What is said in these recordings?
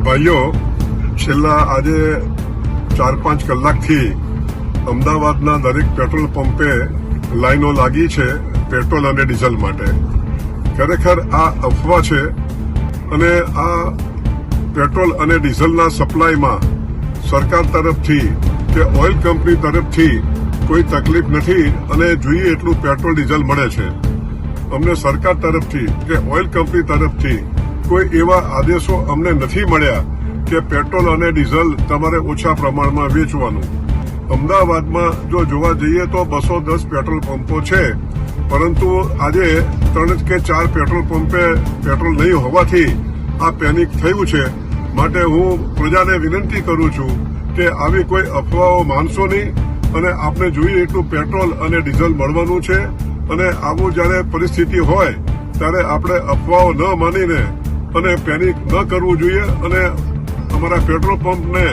ભાઈઓ, છેલ્લા આજે 4-5 કલાકથી અમદાવાદના દરેક પેટ્રોલ પંપે લાઈનો લાગી છે પેટ્રોલ અને ડીઝલ માટે. ખરેખર આ અફવા છે અને આ પેટ્રોલ અને ડીઝલના સપ્લાયમાં સરકાર તરફથી કે ઓઇલ કંપની તરફથી કોઈ તકલીફ નથી અને જોઈએ એટલું પેટ્રોલ ડીઝલ મળે છે. અમને સરકાર તરફથી કે ઓઇલ કંપની તરફથી કોઈ એવા આદેશો અમને નથી મળ્યા કે પેટ્રોલ અને ડીઝલ તમારે ઓછા પ્રમાણમાં વેચવાનું. અમદાવાદમાં જો જોવા જઈએ તો 210 પેટ્રોલ પંપો છે, પરંતુ આજે 3 કે 4 પેટ્રોલ પંપે પેટ્રોલ નહીં હોવાથી આ પેનિક થયું છે. માટે હું પ્રજાને વિનંતી કરું છું કે આવી કોઈ અફવાઓ માનશો નહીં અને આપણે જોઈએ એટલું પેટ્રોલ અને ડીઝલ મળવાનું છે. અને આવું જ્યારે પરિસ્થિતિ હોય ત્યારે આપણે અફવાઓ ન માનીને અને પેનિક ન કરવું જોઈએ. અને અમારા પેટ્રોલ પંપને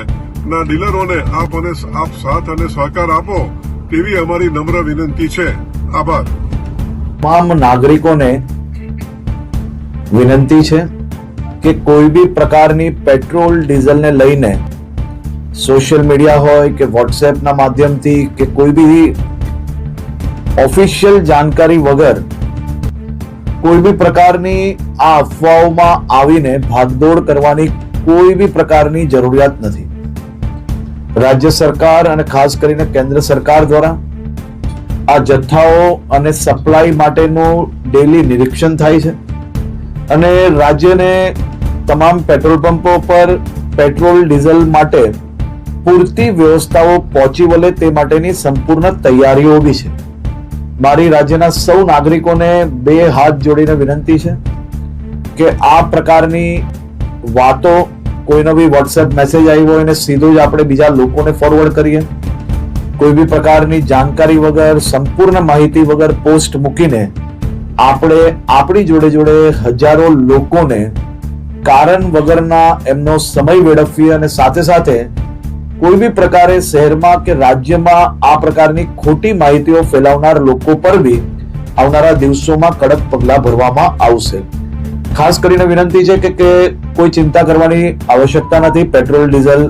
ના ડીલરોને આપ સાથ અને સહકાર આપો તેવી અમારી નમ્ર વિનંતી છે. આભાર. તમામ નાગરિકોને વિનંતી છે કે કોઈ બી પ્રકારની પેટ્રોલ ડીઝલને લઈને સોશિયલ મીડિયા હોય કે વોટ્સએપના માધ્યમથી કે કોઈ બી ઓફિશિયલ જાણકારી વગર કોઈ બી પ્રકારની આ અફવાઓમાં આવીને ભાગદોડ કરવાની કોઈ બી પ્રકારની જરૂરિયાત નથી. રાજ્ય સરકાર અને ખાસ કરીને કેન્દ્ર સરકાર દ્વારા આ જથ્થાઓ અને સપ્લાય માટેનું ડેલી નિરીક્ષણ થાય છે અને રાજ્યને તમામ પેટ્રોલ પંપો પર પેટ્રોલ ડીઝલ માટે પૂરતી વ્યવસ્થાઓ પહોંચી વળે તે માટેની સંપૂર્ણ તૈયારીઓ બી છે. મારી રાજ્યના સૌ નાગરિકોને 2 હાથ જોડીને વિનંતી છે કે આ પ્રકારની વાતો કોઈનો બી વોટ્સએપ મેસેજ આવ્યો હોય ને સીધો જ આપણે બીજા લોકોને ફોરવર્ડ કરીએ. કોઈ બી પ્રકારની જાણકારી વગર, સંપૂર્ણ માહિતી વગર પોસ્ટ મૂકીને આપણે આપણી જોડે હજારો લોકોને કારણ વગરના એમનો સમય વેડફીએ અને સાથે સાથે કોઈ બી પ્રકારે શહેરમાં કે રાજ્યમાં આ પ્રકારની ખોટી માહિતીઓ ફેલાવનાર લોકો પર બી આવનારા દિવસોમાં કડક પગલાં ભરવામાં આવશે. ખાસ કરીને વિનંતી છે કે કોઈ ચિંતા કરવાની આવશ્યકતા નથી. પેટ્રોલ ડીઝલ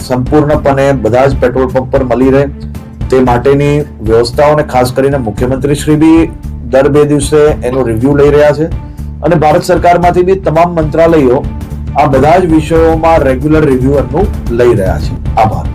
સંપૂર્ણપણે બધા જ પેટ્રોલ પંપ પર મળી રહે તે માટેની વ્યવસ્થાઓને ખાસ કરીને મુખ્યમંત્રી શ્રી બી દર 2 દિવસે એનો રિવ્યુ લઈ રહ્યા છે અને ભારત સરકારમાંથી બી તમામ મંત્રાલયો આ બધા જ વિષયોમાં રેગ્યુલર રિવ્યુ લઈ રહ્યા છે. આભાર.